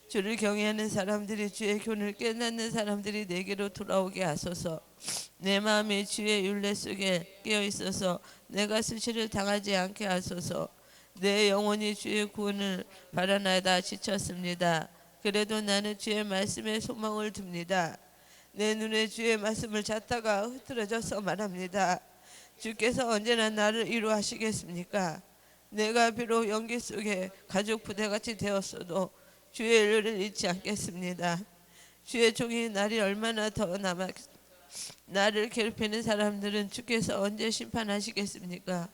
주를 경외하는 사람들이, 주의 교훈을 깨닫는 사람들이 내게로 돌아오게 하소서. 내 마음이 주의 율례 속에 깨어 있어서 내가 수치를 당하지 않게 하소서. 내 영혼이 주의 구원을 바라나다 지쳤습니다. 그래도 나는 주의 말씀에 소망을 둡니다. 내 눈에 주의 말씀을 찾다가 흐트러져서 말합니다. 주께서 언제나 나를 위로하시겠습니까? 내가 비록 연기 속에 가죽 부대같이 되었어도 주의 일을 잊지 않겠습니다. 주의 종이 날이 얼마나 더 남았 나를 괴롭히는 사람들은 주께서 언제 심판하시겠습니까?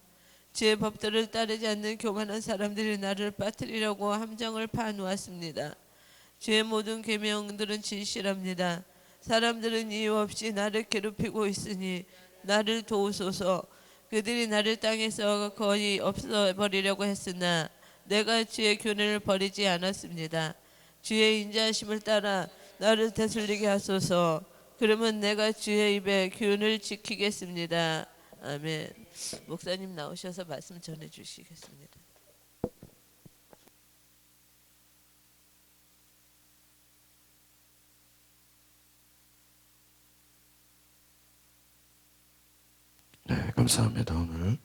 주의 법들을 따르지 않는 교만한 사람들이 나를 빠뜨리려고 함정을 파놓았습니다. 주의 모든 계명들은 진실합니다. 사람들은 이유 없이 나를 괴롭히고 있으니 나를 도우소서. 그들이 나를 땅에서 거의 없애버리려고 했으나 내가 주의 교훈을 버리지 않았습니다. 주의 인자하심을 따라 나를 되돌리게 하소서. 그러면 내가 주의 입에 교훈을 지키겠습니다. 아멘. 목사님 나오셔서 말씀 전해 주시겠습니다. 네, 감사합니다. 오늘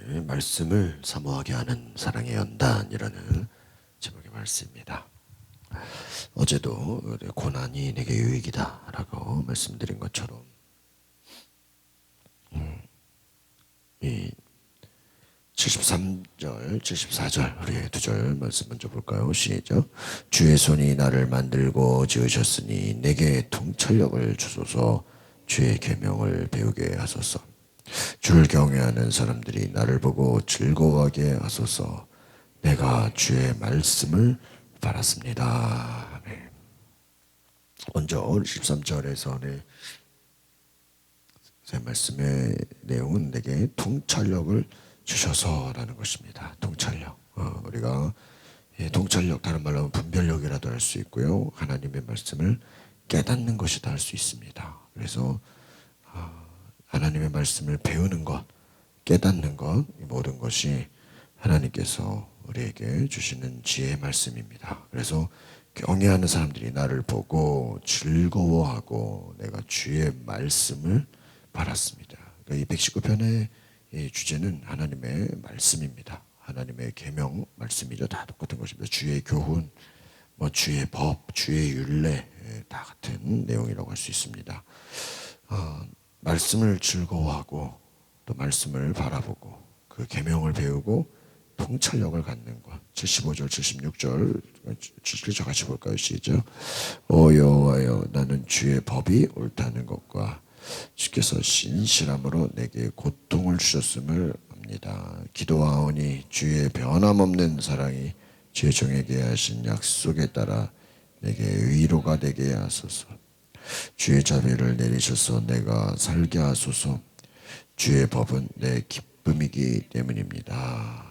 우리 말씀을 사모하게 하는 사랑의 연단이라는 제목의 말씀입니다. 어제도 고난이 내게 유익이다 라고 말씀드린 것처럼 이 73절, 74절 우리 두 절 말씀 먼저 볼까요? 시작. 주의 손이 나를 만들고 지으셨으니 내게 통찰력을 주소서. 주의 계명을 배우게 하소서. 주를 경외하는 사람들이 나를 보고 즐거워하게 하소서. 내가 주의 말씀을 바랐습니다. 아멘. 먼저 13절에서 제 말씀의 내용은 내게 통찰력을 주셔서라는 것입니다. 통찰력. 우리가 통찰력, 다른 말로 하면 분별력이라도 할 수 있고요. 하나님의 말씀을 깨닫는 것이다 할 수 있습니다. 그래서 하나님의 말씀을 배우는 것, 깨닫는 것, 이 모든 것이 하나님께서 우리에게 주시는 지혜의 말씀입니다. 그래서 경외하는 사람들이 나를 보고 즐거워하고 내가 주의 말씀을 바랐습니다. 그러니까 이 119편의 이 주제는 하나님의 말씀입니다. 하나님의 계명 말씀이죠. 다 똑같은 것입니다. 주의 교훈, 주의 법, 주의 율례 다 같은 내용이라고 할 수 있습니다. 말씀을 즐거워하고 또 말씀을 바라보고 그 계명을 배우고 통찰력을 갖는 것. 75절, 76절 7절 같이 볼까요? 시작. 오 여호와여, 나는 주의 법이 옳다는 것과 주께서 신실함으로 내게 고통을 주셨음을 압니다. 기도하오니 주의 변함없는 사랑이 주의 종에게 하신 약속에 따라 내게 위로가 되게 하소서. 주의 자비를 내리셔서 내가 살게 하소서. 주의 법은 내 기쁨이기 때문입니다.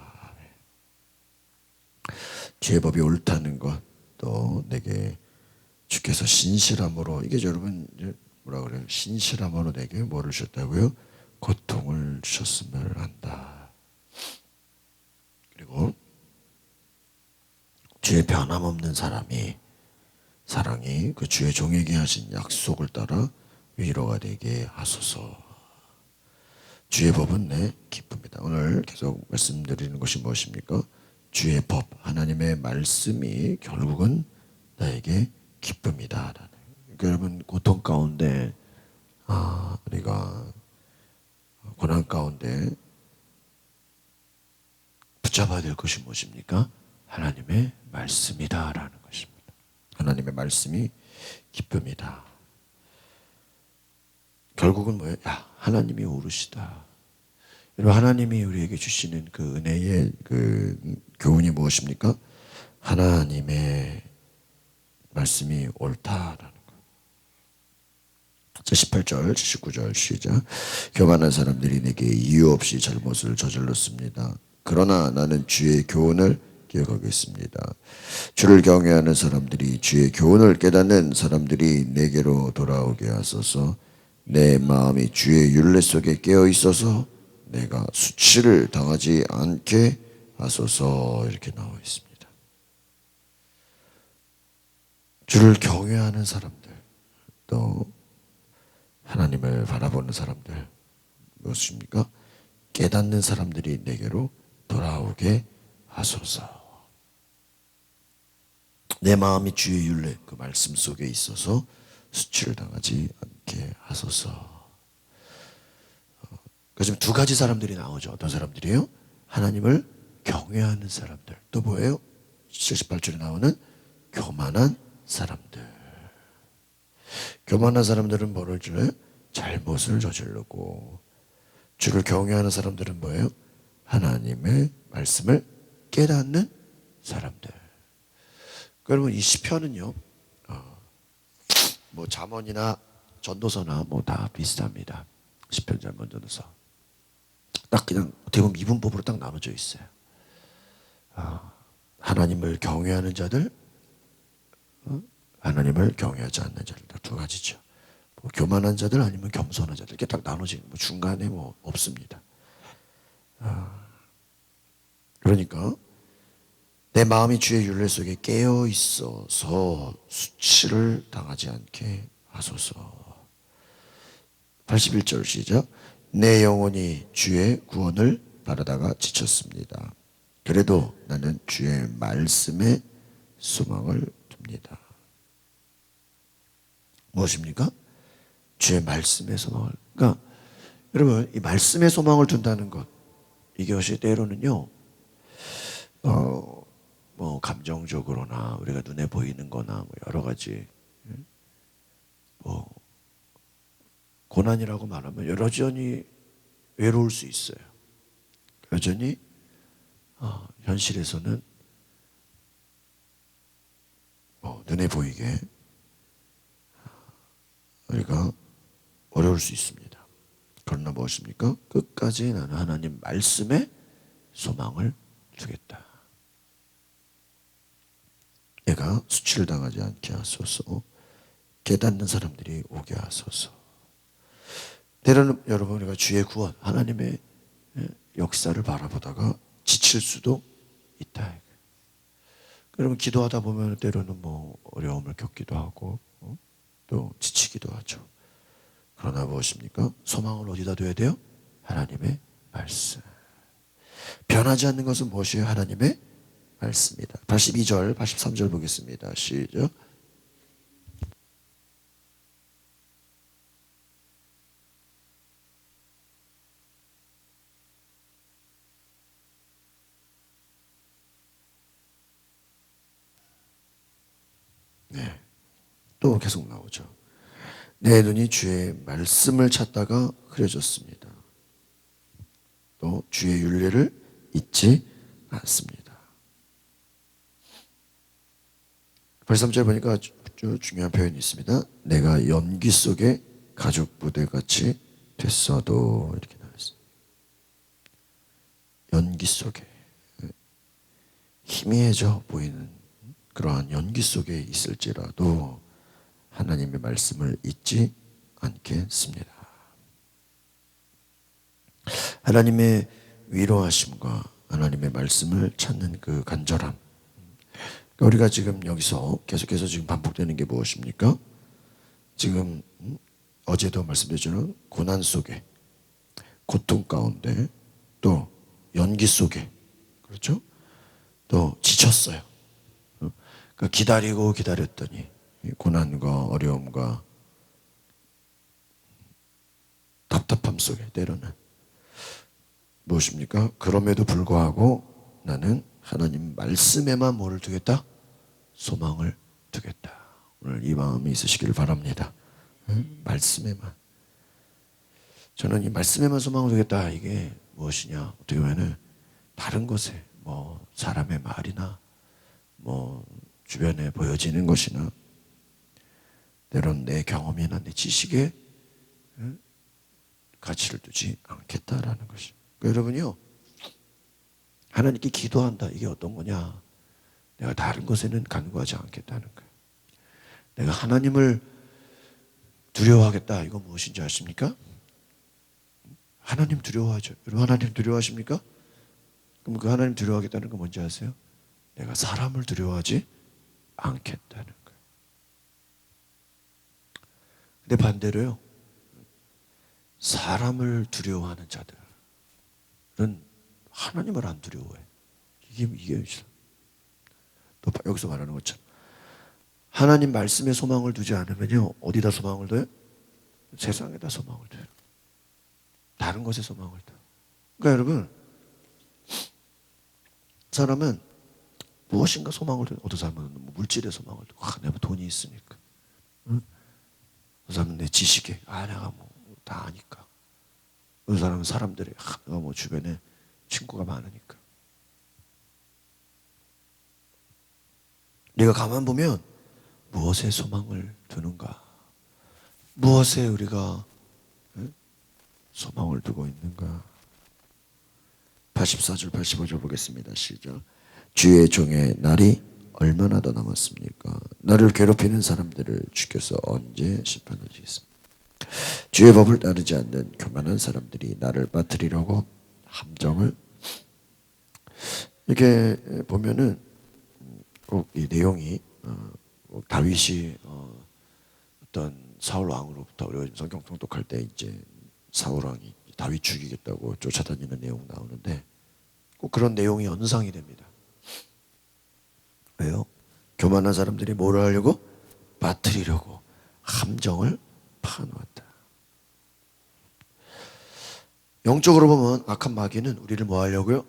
주의 법이 옳다는 것, 또 내게 주께서 신실함으로, 이게 여러분 뭐라 그래요? 신실함으로 내게 뭐를 주셨다고요? 고통을 주셨음을 안다. 그리고 주의 변함없는 사랑이 그 주의 종에게 하신 약속을 따라 위로가 되게 하소서. 주의 법은 내 기쁨이다. 오늘 계속 말씀드리는 것이 무엇입니까? 주의 법, 하나님의 말씀이 결국은 나에게 기쁨이다. 그러니까 여러분, 고통 가운데 우리가 고난 가운데 붙잡아야 될 것이 무엇입니까? 하나님의 말씀이다라는 것입니다. 하나님의 말씀이 기쁨이다. 결국은 뭐예요? 하나님이 옳으시다. 여러분, 하나님이 우리에게 주시는 그 은혜의 그 교훈이 무엇입니까? 하나님의 말씀이 옳다라는 것. 자, 18절, 19절 시작. 교만한 사람들이 내게 이유 없이 잘못을 저질렀습니다. 그러나 나는 주의 교훈을 기억하겠습니다. 주를 경외하는 사람들이, 주의 교훈을 깨닫는 사람들이 내게로 돌아오게 하소서. 내 마음이 주의 율례 속에 깨어 있어서 내가 수치를 당하지 않게 하소서. 이렇게 나와 있습니다. 주를 경외하는 사람들, 또 하나님을 바라보는 사람들, 무엇입니까? 깨닫는 사람들이 내게로 돌아오게 하소서. 내 마음이 주의 율례, 그 말씀 속에 있어서 수치를 당하지 않게 하소서. 지금 두 가지 사람들이 나오죠. 어떤 사람들이에요? 하나님을 경외하는 사람들. 또 뭐예요? 78절에 나오는 교만한 사람들. 교만한 사람들은 뭐를 저질러요? 잘못을 저지르고, 주를 경외하는 사람들은 뭐예요? 하나님의 말씀을 깨닫는 사람들. 여러분, 이 시편은요, 뭐 잠언이나 전도서나 뭐 다 비슷합니다. 시편, 잠언, 전도서. 딱 그냥 어떻게 보면 이분법으로 딱 나눠져 있어요. 하나님을 경외하는 자들, 하나님을 경외하지 않는 자들, 딱 두 가지죠. 뭐 교만한 자들 아니면 겸손한 자들, 이렇게 딱 나눠지는, 뭐 중간에 뭐 없습니다. 그러니까 내 마음이 주의 율례 속에 깨어 있어서 수치를 당하지 않게 하소서. 81절 시작. 내 영혼이 주의 구원을 바라다가 지쳤습니다. 그래도 나는 주의 말씀에 소망을 둡니다. 무엇입니까? 주의 말씀에 소망을. 그러니까 여러분, 이 말씀에 소망을 둔다는 것, 이것이 때로는요, 뭐 감정적으로나 우리가 눈에 보이는 거나 뭐 여러 가지 뭐 고난이라고 말하면 여전히 외로울 수 있어요. 여전히 현실에서는 뭐 눈에 보이게 우리가 어려울 수 있습니다. 그러나 무엇입니까? 끝까지 나는 하나님 말씀에 소망을 두겠다. 내가 수치를 당하지 않게 하소서. 깨닫는 사람들이 오게 하소서. 때로는 여러분, 우리가 주의 구원, 하나님의 역사를 바라보다가 지칠 수도 있다. 여러분, 기도하다 보면 때로는 뭐 어려움을 겪기도 하고 또 지치기도 하죠. 그러나 무엇입니까? 소망을 어디다 둬야 돼요? 하나님의 말씀. 변하지 않는 것은 무엇이에요? 하나님의 말씀이다. 82절, 83절 보겠습니다. 시작. 네, 또 계속 나오죠. 내 눈이 주의 말씀을 찾다가 흐려졌습니다. 또 주의 율례를 잊지 않습니다. 83절 보니까 아주 중요한 표현이 있습니다. 내가 연기 속에 가죽 부대같이 됐어도, 이렇게 나왔습니다. 연기 속에, 희미해져 보이는 그러한 연기 속에 있을지라도 하나님의 말씀을 잊지 않겠습니다. 하나님의 위로하심과 하나님의 말씀을 찾는 그 간절함, 우리가 지금 여기서 계속해서 지금 반복되는 게 무엇입니까? 지금 어제도 말씀드렸지만 고난 속에, 고통 가운데, 또 연기 속에, 그렇죠? 또 지쳤어요. 그러니까 기다리고 기다렸더니 고난과 어려움과 답답함 속에 때로는 무엇입니까? 그럼에도 불구하고 나는 하나님 말씀에만 뭐를 두겠다? 소망을 두겠다. 오늘 이 마음이 있으시기를 바랍니다. 말씀에만. 저는 이 말씀에만 소망을 두겠다. 이게 무엇이냐? 어떻게 보면은 다른 것에 뭐 사람의 말이나 뭐 주변에 보여지는 것이나 때론 내 경험이나 내 지식에 가치를 두지 않겠다라는 것이. 그러니까 여러분요, 하나님께 기도한다. 이게 어떤 거냐? 내가 다른 것에는 간구하지 않겠다는 거예요. 내가 하나님을 두려워하겠다. 이거 무엇인지 아십니까? 하나님 두려워하죠. 여러분 하나님 두려워하십니까? 그럼 그 하나님 두려워하겠다는 건 뭔지 아세요? 내가 사람을 두려워하지 않겠다는 거예요. 근데 반대로요, 사람을 두려워하는 자들은 하나님을 안 두려워해. 이게 또 여기서 말하는 것처럼 하나님 말씀에 소망을 두지 않으면요, 어디다 소망을 둬요? 세상에다 소망을 둬요. 다른 것에 소망을 둬요. 그러니까 여러분, 사람은 무엇인가 소망을 둬요. 어떤 사람은 물질에 소망을 두고, 내가 돈이 있으니까. 응? 어떤 사람은 내 지식에, 내가 뭐 다 아니까. 어떤 사람은 사람들이, 내가 뭐 주변에 친구가 많으니까. 우리가 가만 보면 무엇에 소망을 두는가? 무엇에 우리가 소망을 두고 있는가? 84절 85절 보겠습니다. 시작. 주의 종의 날이 얼마나 더 남았습니까? 나를 괴롭히는 사람들을 주께서 언제 심판하시겠습니까? 주의 법을 따르지 않는 교만한 사람들이 나를 빠뜨리려고 함정을. 이렇게 보면은 꼭 이 내용이 다윗이 어떤 사울 왕으로부터, 우리가 성경 통독할 때 이제 사울 왕이 다윗 죽이겠다고 쫓아다니는 내용 나오는데 꼭 그런 내용이 연상이 됩니다. 왜요? 교만한 사람들이 뭘 하려고? 빠뜨리려고 함정을 파놓았다. 영적으로 보면 악한 마귀는 우리를 뭐 하려고요?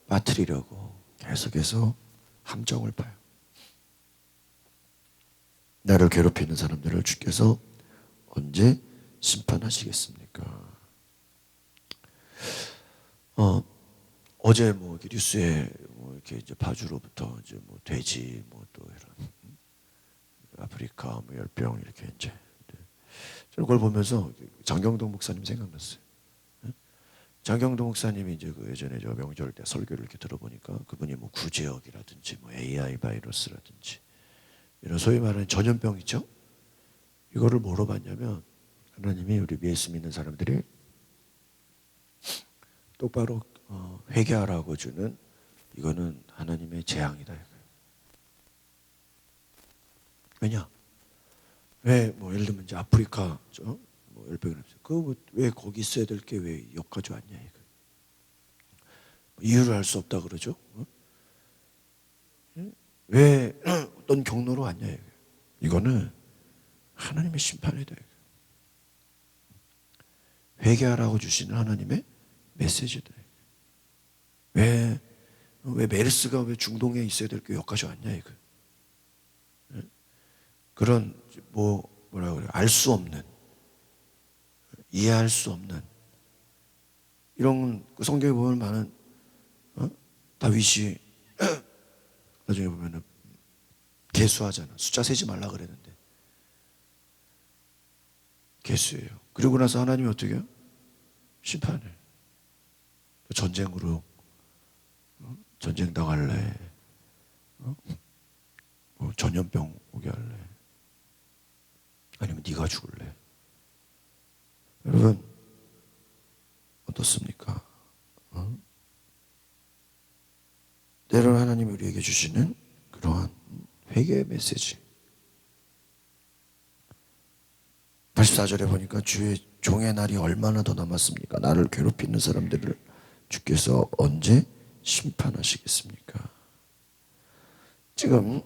빠뜨리려고 계속해서 함정을 파요. 나를 괴롭히는 사람들을 주께서 언제 심판하시겠습니까? 어제 뭐 뉴스에 뭐 이렇게 이제 파주로부터 이제 뭐 돼지 뭐 또 이런 아프리카 뭐 열병 이렇게 이제 저는 그걸 보면서 장경동 목사님 생각났어요. 장경동 목사님이 이제 그 예전에 저 명절 때 설교를 이렇게 들어보니까 그분이 뭐 구제역이라든지 뭐 AI 바이러스라든지 이런 소위 말하는 전염병 있죠? 이거를 뭐로 봤냐면 하나님이 우리 예수 믿는 사람들이 똑바로 회개하라고 주는, 이거는 하나님의 재앙이다. 왜냐? 왜 뭐 예를 들면 이제 아프리카 뭐 열병이 났어요. 그 왜 거기 있어야 될 게 왜 여기까지 왔냐 이거. 이유를 알 수 없다 그러죠. 왜 어떤 경로로 왔냐 이거. 이거는 하나님의 심판이다. 회개하라고 주시는 하나님의 메시지다. 왜 메르스가 왜 중동에 있어야 될 게 여기까지 왔냐 이거. 그런 뭐라 그래, 알 수 없는, 이해할 수 없는 이런 성경에 보면 많은 다윗이 나중에 보면은 계수하잖아. 숫자 세지 말라 그랬는데 계수예요. 그리고 나서 하나님이 어떻게 해요? 심판을. 전쟁으로 전쟁 당할래? 뭐 전염병 오게 할래? 아니면 네가 죽을래? 여러분 어떻습니까? 때로는 하나님이 우리에게 주시는 그러한 회개의 메시지. 84절에 보니까 주의 종의 날이 얼마나 더 남았습니까? 나를 괴롭히는 사람들을 주께서 언제 심판하시겠습니까? 지금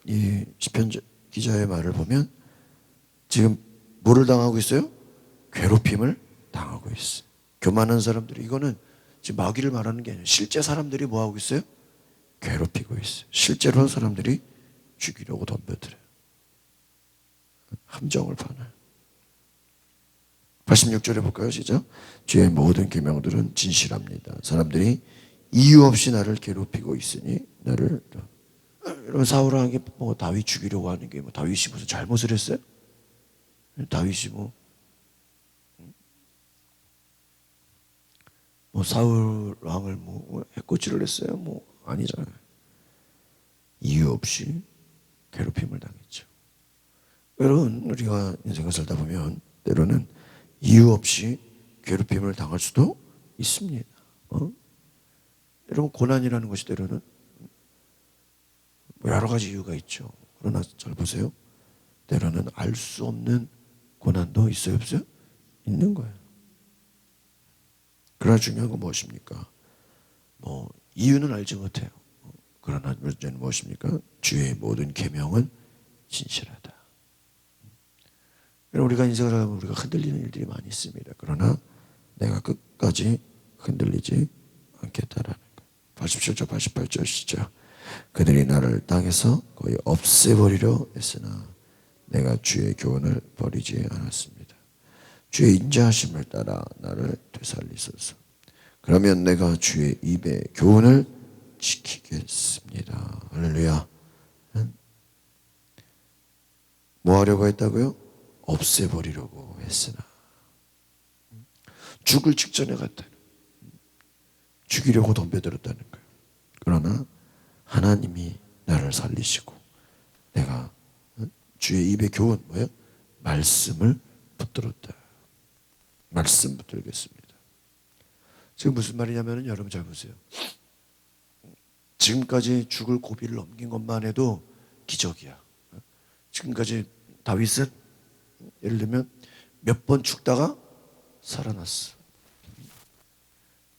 이 시편 기자의 말을 보면 지금 뭐를 당하고 있어요? 괴롭힘을 당하고 있어요. 교만한 사람들이, 이거는 지금 마귀를 말하는 게 아니에요. 실제 사람들이 뭐 하고 있어요? 괴롭히고 있어요. 실제로 사람들이 죽이려고 덤벼들어요. 함정을 파나요. 86절에 볼까요? 시작. 주의 모든 계명들은 진실합니다. 사람들이 이유 없이 나를 괴롭히고 있으니 나를. 여러분, 사울한 게 뭐 다윗 죽이려고 하는 게 뭐 다윗이 무슨 잘못을 했어요? 다윗이 뭐 사울 왕을 뭐 해코지를 했어요? 뭐 아니잖아요. 이유 없이 괴롭힘을 당했죠. 여러분, 우리가 인생을 살다 보면 때로는 이유 없이 괴롭힘을 당할 수도 있습니다. 여러분, 고난이라는 것이 때로는 여러 가지 이유가 있죠. 그러나 잘 보세요. 때로는 알 수 없는 고난도 있어요, 없어요? 있는 거예요. 그러나 중요한 건 무엇입니까? 뭐 이유는 알지 못해요. 그러나 문제는 무엇입니까? 주의 모든 계명은 진실하다. 우리가 인생을 하면 우리가 흔들리는 일들이 많이 있습니다. 그러나 내가 끝까지 흔들리지 않겠다라는 거예요. 87절 88절 시작. 그들이 나를 땅에서 거의 없애버리려 했으나 내가 주의 교훈을 버리지 않았습니다. 주의 인자하심을 따라 나를 되살리소서. 그러면 내가 주의 입의 교훈을 지키겠습니다. 할렐루야. 뭐 하려고 했다고요? 없애버리려고 했으나. 죽을 직전에 갔다는, 죽이려고 덤벼들었다는 거예요. 그러나 하나님이 나를 살리시고 내가 주의 입의 교훈 뭐예요? 말씀을 붙들었다. 말씀 붙들겠습니다. 지금 무슨 말이냐면 여러분 잘 보세요. 지금까지 죽을 고비를 넘긴 것만 해도 기적이야. 지금까지 다윗은 예를 들면 몇 번 죽다가 살아났어.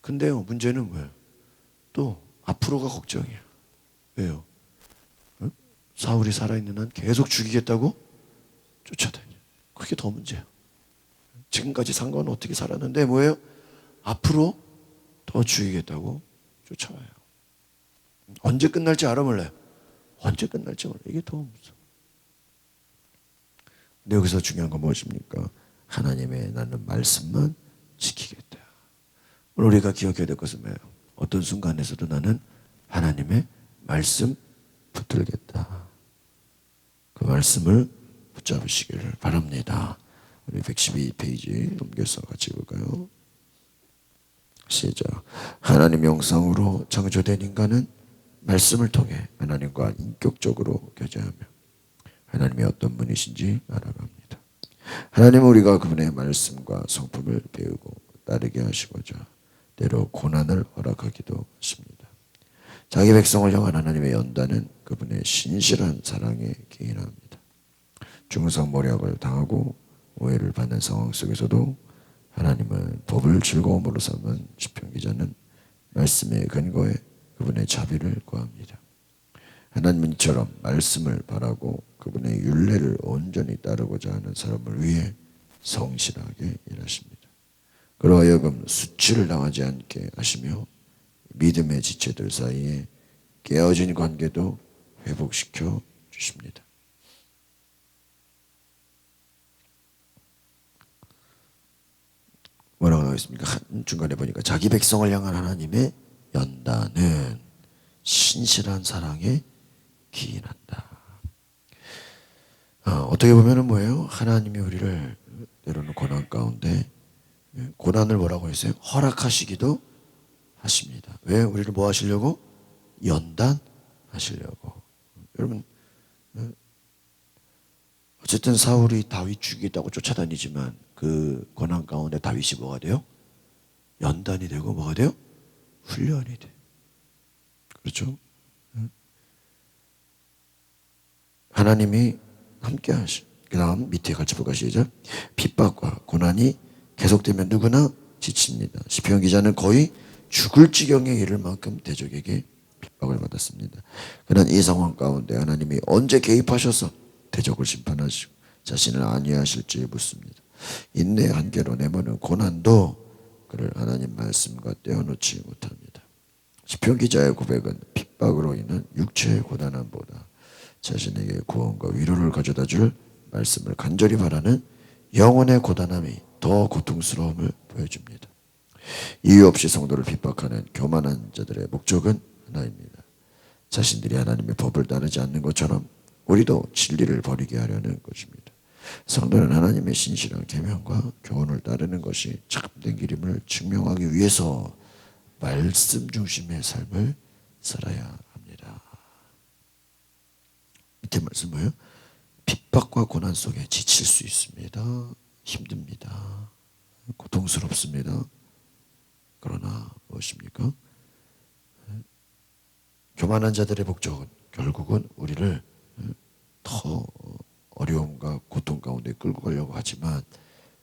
근데요, 문제는 뭐예요? 또 앞으로가 걱정이야. 왜요? 사울이 살아있는 한 계속 죽이겠다고 쫓아다녀. 그게 더 문제야. 지금까지 산 건 어떻게 살았는데 뭐예요? 앞으로 더 죽이겠다고 쫓아와요. 언제 끝날지 알아 몰라요? 언제 끝날지 몰라요. 이게 더 무서워. 근데 여기서 중요한 건 무엇입니까? 하나님의 나는 말씀만 지키겠다. 오늘 우리가 기억해야 될 것은 뭐예요? 어떤 순간에서도 나는 하나님의 말씀 붙들겠다. 그 말씀을 붙잡으시기를 바랍니다. 우리 112페이지 넘겨서 같이 볼까요? 시작. 하나님 형상으로 창조된 인간은 말씀을 통해 하나님과 인격적으로 교제하며 하나님이 어떤 분이신지 알아갑니다. 하나님은 우리가 그분의 말씀과 성품을 배우고 따르게 하시고자 때로 고난을 허락하기도 하십니다. 자기 백성을 향한 하나님의 연단은 그분의 신실한 사랑에 기인합니다. 중성모략을 당하고 오해를 받는 상황 속에서도 하나님은 법을 즐거움으로 삼은 시편 기자는 말씀의 근거에 그분의 자비를 구합니다. 하나님은 이처럼 말씀을 바라고 그분의 율례를 온전히 따르고자 하는 사람을 위해 성실하게 일하십니다. 그로 하여금 수치를 당하지 않게 하시며 믿음의 지체들 사이에 깨어진 관계도 회복시켜 주십니다. 뭐라고 나와 있습니까? 중간에 보니까 자기 백성을 향한 하나님의 연단은 신실한 사랑에 기인한다. 어떻게 보면은 뭐예요? 하나님이 우리를 때로는 고난 가운데 고난을 뭐라고 했어요? 허락하시기도 하십니다. 왜? 우리를 뭐 하시려고? 연단하시려고. 여러분, 어쨌든 사울이 다윗 죽이겠다고 쫓아다니지만 그 고난 가운데 다윗이 뭐가 돼요? 연단이 되고 뭐가 돼요? 훈련이 돼. 그렇죠? 하나님이 함께 하시. 그 다음 밑에 같이 볼까 시작. 핍박과 고난이 계속되면 누구나 지칩니다. 시편 기자는 거의 죽을 지경에 이를 만큼 대적에게 핍박을 받았습니다. 그러나 이 상황 가운데 하나님이 언제 개입하셔서 대적을 심판하시고 자신을 안위하실지 묻습니다. 인내 한계로 내모는 고난도 그를 하나님 말씀과 떼어놓지 못합니다. 시편 기자의 고백은 핍박으로 인한 육체의 고난함보다 자신에게 구원과 위로를 가져다 줄 말씀을 간절히 바라는 영혼의 고단함이 더 고통스러움을 보여줍니다. 이유 없이 성도를 핍박하는 교만한 자들의 목적은 하나입니다. 자신들이 하나님의 법을 따르지 않는 것처럼 우리도 진리를 버리게 하려는 것입니다. 성도는 하나님의 신실한 계명과 교훈을 따르는 것이 참된 길임을 증명하기 위해서 말씀 중심의 삶을 살아야 합니다. 밑에 말씀 뭐예요? 핍박과 고난 속에 지칠 수 있습니다. 힘듭니다. 고통스럽습니다. 그러나 무엇입니까? 교만한 자들의 목적은 결국은 우리를 더 어려움과 고통 가운데 끌고 가려고 하지만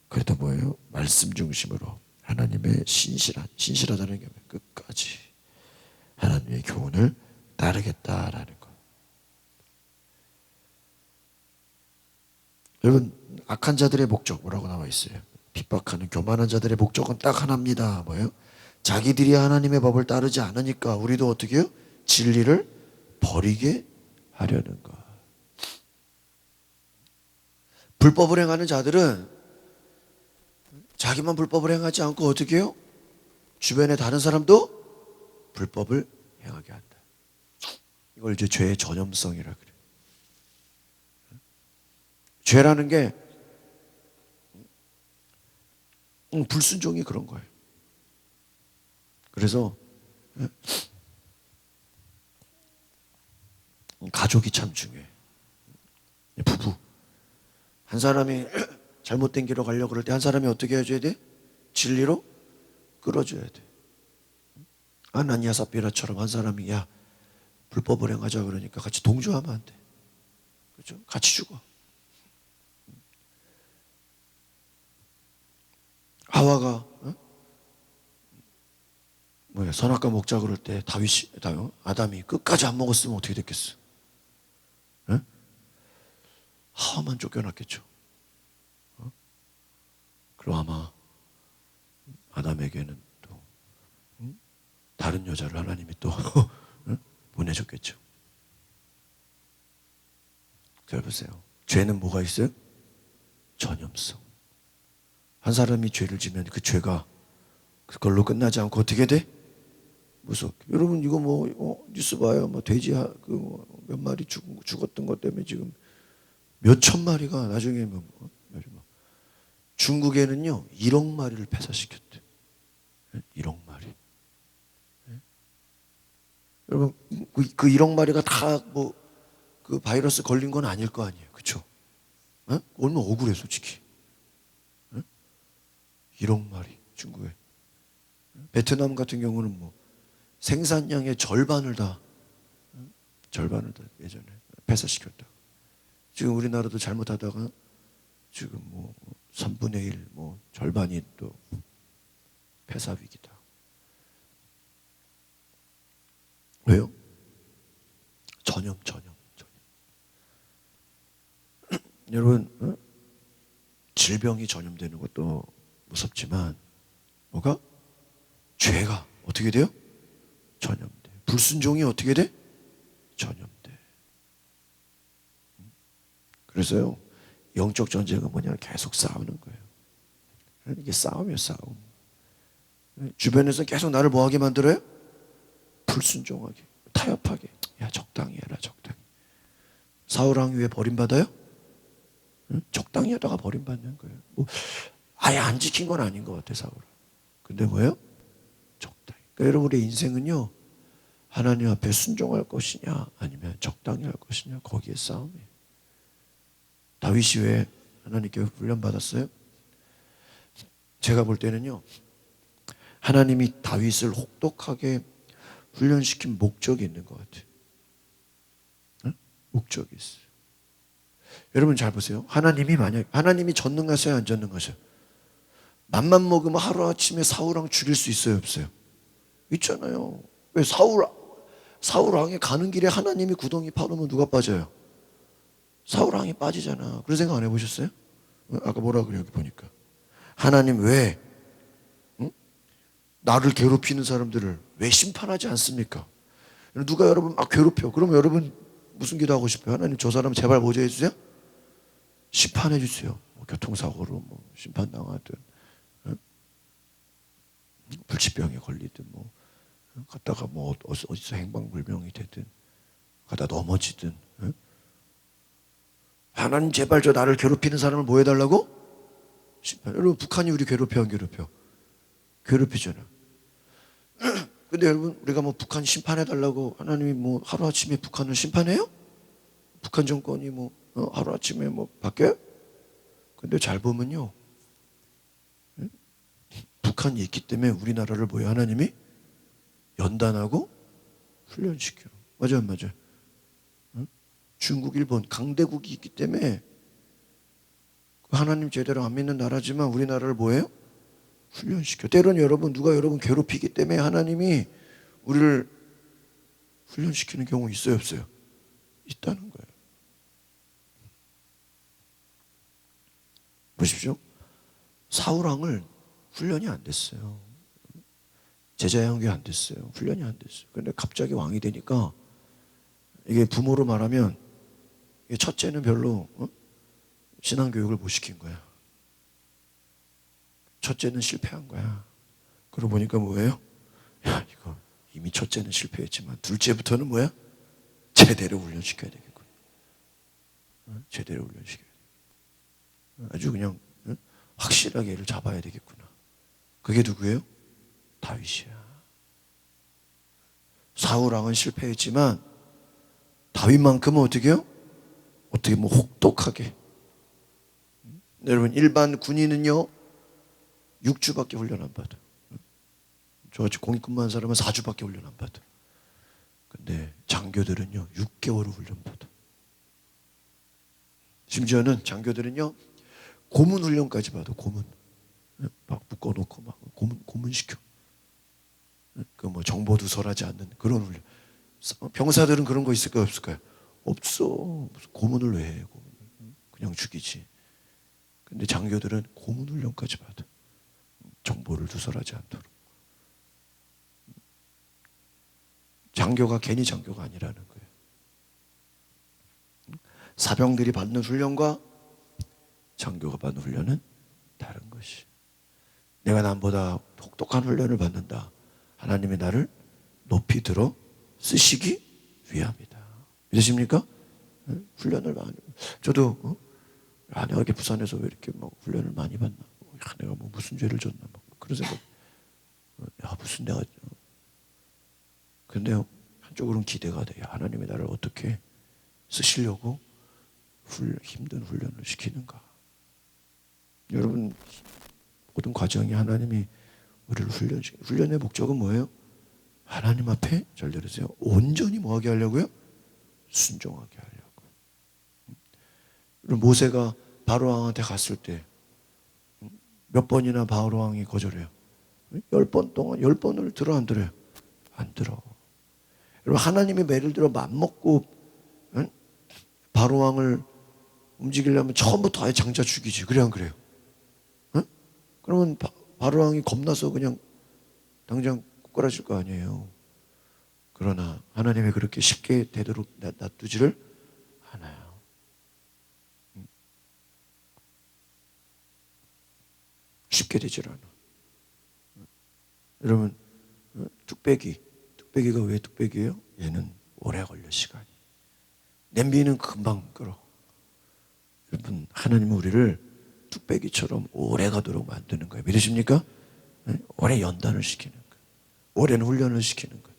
그래도 뭐예요? 말씀 중심으로 하나님의 신실하다는 게 끝까지 하나님의 교훈을 따르겠다라는 것. 여러분, 악한 자들의 목적 뭐라고 나와 있어요? 핍박하는 교만한 자들의 목적은 딱 하나입니다. 뭐예요? 자기들이 하나님의 법을 따르지 않으니까 우리도 어떻게 해요? 진리를 버리게 하려는 것. 불법을 행하는 자들은 자기만 불법을 행하지 않고 어떻게 해요? 주변의 다른 사람도 불법을 행하게 한다. 이걸 이제 죄의 전염성이라 그래요. 죄라는 게 불순종이 그런 거예요. 그래서 가족이 참 중요해. 부부 한 사람이 잘못된 길로 가려고 그럴 때 한 사람이 어떻게 해줘야 돼? 진리로 끌어줘야 돼. 아나니아 삽비라처럼 한 사람이 야 불법을 행하자 그러니까 같이 동조하면 안 돼. 그렇죠? 같이 죽어. 하와가 선악과 먹자 그럴 때 아담이 끝까지 안 먹었으면 어떻게 됐겠어? 하와만 쫓겨났겠죠. 그럼 아마 아담에게는 또 다른 여자를 하나님이 또 보내줬겠죠. 잘 보세요. 죄는 뭐가 있어요? 전염성. 한 사람이 죄를 지면 그 죄가 그걸로 끝나지 않고 어떻게 돼? 무섭게. 여러분 이거 뉴스 봐요. 돼지 몇 마리 죽었던 것 때문에 지금 몇 천 마리가 나중에 중국에는요 1억 마리를 폐사시켰대. 1억 마리. 여러분 그 1억 마리가 다 그 바이러스 걸린 건 아닐 거 아니에요, 그렇죠? 얼마나 억울해 솔직히. 1억 마리 중국에. 베트남 같은 경우는 생산량의 절반을 다 예전에 폐사시켰다. 지금 우리나라도 잘못하다가 지금 3분의 1 절반이 또 폐사 위기다. 왜요? 전염. 여러분 질병이 전염되는 것도 무섭지만 뭐가? 죄가 어떻게 돼요? 전염돼. 불순종이 어떻게 돼? 전염돼. 그래서요 영적 전쟁은 뭐냐? 계속 싸우는 거예요. 이게 싸움이에요, 싸움. 주변에서 계속 나를 뭐하게 만들어요? 불순종하게, 타협하게. 야 적당히 해라, 적당히. 사울 왕이 왜 버림받아요? 적당히 하다가 버림받는 거예요. 아예 안 지킨 건 아닌 것 같아 사울은. 근데 뭐예요? 적당히. 그러니까 여러분 우리의 인생은요 하나님 앞에 순종할 것이냐 아니면 적당히 할 것이냐 거기에 싸움이에요. 다윗이 왜 하나님께 훈련받았어요? 제가 볼 때는요 하나님이 다윗을 혹독하게 훈련시킨 목적이 있는 것 같아요. 목적이 있어요. 여러분 잘 보세요. 하나님이 전능하세요, 안 전능하세요? 맘만 먹으면 하루아침에 사울왕 죽일 수 있어요, 없어요? 있잖아요. 왜 사울왕이 가는 길에 하나님이 구덩이 파놓으면 누가 빠져요? 사울왕이 빠지잖아. 그런 생각 안 해보셨어요? 아까 뭐라 그래요, 여기 보니까. 하나님 왜 나를 괴롭히는 사람들을 왜 심판하지 않습니까? 누가 여러분 막 괴롭혀. 그러면 여러분 무슨 기도하고 싶어요? 하나님 저 사람 제발 뭐죠 해주세요? 심판해 주세요. 뭐 교통사고로 뭐 심판당하든, 불치병에 걸리든, 뭐 갔다가 뭐 어디서 행방불명이 되든, 가다 넘어지든. 하나님 제발 저 나를 괴롭히는 사람을 뭐 해달라고? 심판. 여러분 북한이 우리 괴롭혀 안 괴롭혀? 괴롭히잖아. 근데 여러분 우리가 뭐 북한 심판해달라고 하나님이 뭐 하루아침에 북한을 심판해요? 북한 정권이 뭐 하루아침에 뭐 바뀌어요? 근데 잘 보면요, 북한이 있기 때문에 우리나라를 뭐야 하나님이 연단하고 훈련시켜. 맞아요, 맞아요. 중국, 일본 강대국이 있기 때문에 하나님 제대로 안 믿는 나라지만 우리나라를 뭐예요? 훈련시켜. 때로는 여러분 누가 여러분 괴롭히기 때문에 하나님이 우리를 훈련시키는 경우 있어요, 없어요? 있다는 거예요. 보십시오. 사울왕을 훈련이 안 됐어요. 제자양교 안 됐어요. 훈련이 안 됐어요. 근데 갑자기 왕이 되니까 이게 부모로 말하면 첫째는 별로 신앙교육을 못 시킨 거야. 첫째는 실패한 거야. 그러고 보니까 뭐예요? 야, 이거 이미 첫째는 실패했지만 둘째부터는 뭐야? 제대로 훈련시켜야 되겠구나. 제대로 훈련시켜야 돼. 아주 그냥 확실하게 얘를 잡아야 되겠구나. 그게 누구예요? 다윗이야. 사울왕은 실패했지만 다윗만큼은 어떻게 해요? 어떻게 뭐 혹독하게. 여러분 일반 군인은요 6주밖에 훈련 안 받아. 저같이 공익근무한 사람은 4주밖에 훈련 안 받아. 근데 장교들은요 6개월을 훈련 받아. 심지어는 장교들은요 고문 훈련까지 받아. 고문. 막 묶어놓고 막 고문 시켜. 그 뭐 정보 누설하지 않는 그런 훈련. 병사들은 그런 거 있을까요, 없을까요? 없어. 무슨 고문을 왜 해? 그냥 죽이지. 근데 장교들은 고문 훈련까지 받아. 정보를 누설하지 않도록. 장교가 괜히 장교가 아니라는 거예요. 사병들이 받는 훈련과 장교가 받는 훈련은 다른 것이. 내가 남보다 혹독한 훈련을 받는다. 하나님이 나를 높이 들어 쓰시기 위함이다. 믿으십니까? 훈련을 많이. 저도 내가 이렇게 부산에서 왜 이렇게 막 훈련을 많이 받나? 내가 뭐 무슨 죄를 졌나? 막 그런 생각. 무슨 내가. 근데 한쪽으로는 기대가 돼. 하나님이 나를 어떻게 쓰시려고 힘든 훈련을 시키는가? 여러분 모든 과정이 하나님이 우리를 훈련의 목적은 뭐예요? 하나님 앞에 잘 들으세요. 온전히 뭐하게 하려고요? 순종하게 하려고. 모세가 바로왕한테 갔을 때 몇 번이나 바로왕이 거절해요? 10번 동안 10번을 들어 안 들어요? 안 들어. 여러분 하나님이 예를 들어 맘먹고 바로왕을 움직이려면 처음부터 아예 장자 죽이지. 그래 안 그래요? 그러면 바로왕이 겁나서 그냥 당장 꼬꾸라질 거 아니에요. 그러나 하나님이 그렇게 쉽게 되도록 놔두지를 않아요. 쉽게 되질 않아. 여러분 뚝배기가 왜 뚝배기예요? 얘는 오래 걸려 시간이. 냄비는 금방 끓어. 여러분 하나님은 우리를 뚝배기처럼 오래 가도록 만드는 거예요. 믿으십니까? 오래 연단을 시키는 거예요. 오랜 훈련을 시키는 거예요.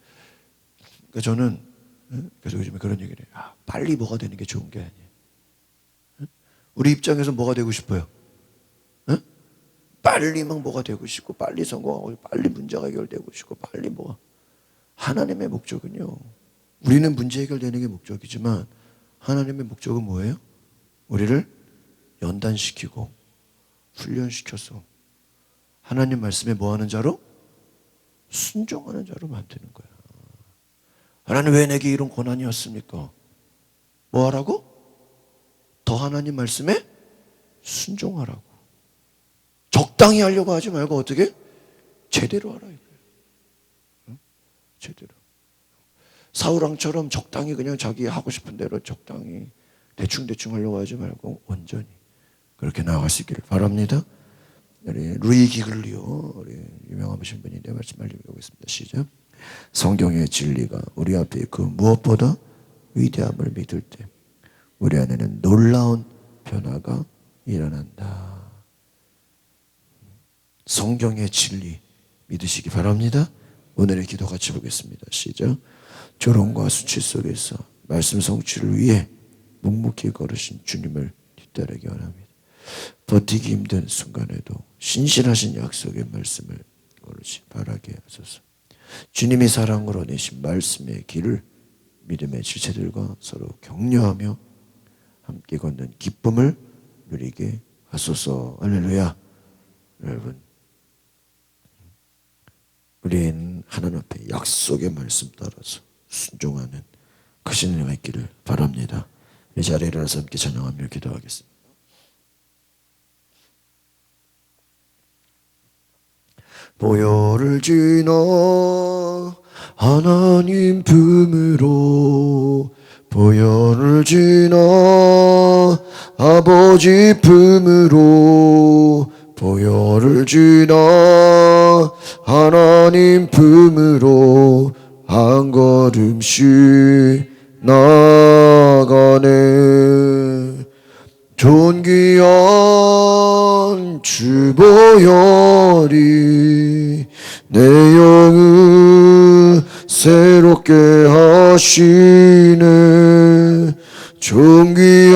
그러니까 저는 그래서 요즘에 그런 얘기를 해요. 빨리 뭐가 되는 게 좋은 게 아니에요. 우리 입장에서 뭐가 되고 싶어요? 빨리 막 뭐가 되고 싶고 빨리 성공하고 빨리 문제가 해결되고 싶고 빨리 뭐가. 하나님의 목적은요. 우리는 문제 해결되는 게 목적이지만 하나님의 목적은 뭐예요? 우리를 연단시키고 훈련시켜서 하나님 말씀에 뭐하는 자로? 순종하는 자로 만드는 거야. 하나님 왜 내게 이런 고난이 왔습니까? 뭐 하라고? 더 하나님 말씀에 순종하라고. 적당히 하려고 하지 말고 어떻게? 제대로 하라 이거예요. 응? 제대로. 사울왕처럼 적당히 그냥 자기 하고 싶은 대로 적당히 대충 하려고 하지 말고 온전히. 그렇게 나아갈 수 있기를 바랍니다. 우리 루이 기글리오 우리 유명하신 분이 내 말씀 알려드리겠습니다. 시작. 성경의 진리가 우리 앞에 그 무엇보다 위대함을 믿을 때 우리 안에는 놀라운 변화가 일어난다. 성경의 진리 믿으시기 바랍니다. 오늘의 기도 같이 보겠습니다. 시작. 조롱과 수치 속에서 말씀 성취를 위해 묵묵히 걸으신 주님을 뒤따르기 원합니다. 버티기 힘든 순간에도 신실하신 약속의 말씀을 걸으시 바라게 하소서. 주님이 사랑으로 내신 말씀의 길을 믿음의 지체들과 서로 격려하며 함께 걷는 기쁨을 누리게 하소서. 할렐루야. 여러분, 우리는 하나님 앞에 약속의 말씀 따라서 순종하는 그 신뢰가 있기를 바랍니다. 이 자리에 일어나서 함께 찬양하며 기도하겠습니다. 보혈을 지나 하나님 품으로 보혈을 지나 아버지 품으로 보혈을 지나 하나님 품으로 한 걸음씩 나가네. 존귀한 주 보혈이 내 영을 새롭게 하시네. 존귀한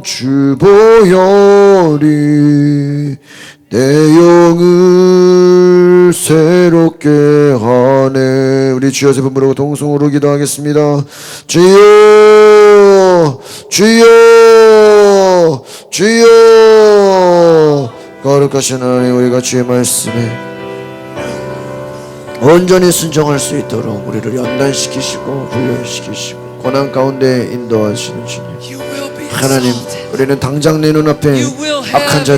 주 보혈이 내 영을 새롭게 하네. 우리 주여 세 번 부르고 동성으로 기도하겠습니다. 주여 주여 주여. 거룩하신 하나님, 우리가 주의 말씀에 온전히 순종할 수 있도록 우리를 연단시키시고 훈련시키시고 고난 가운데 인도하시는 주님 하나님, 우리는 당장 내 눈앞에 악한 자들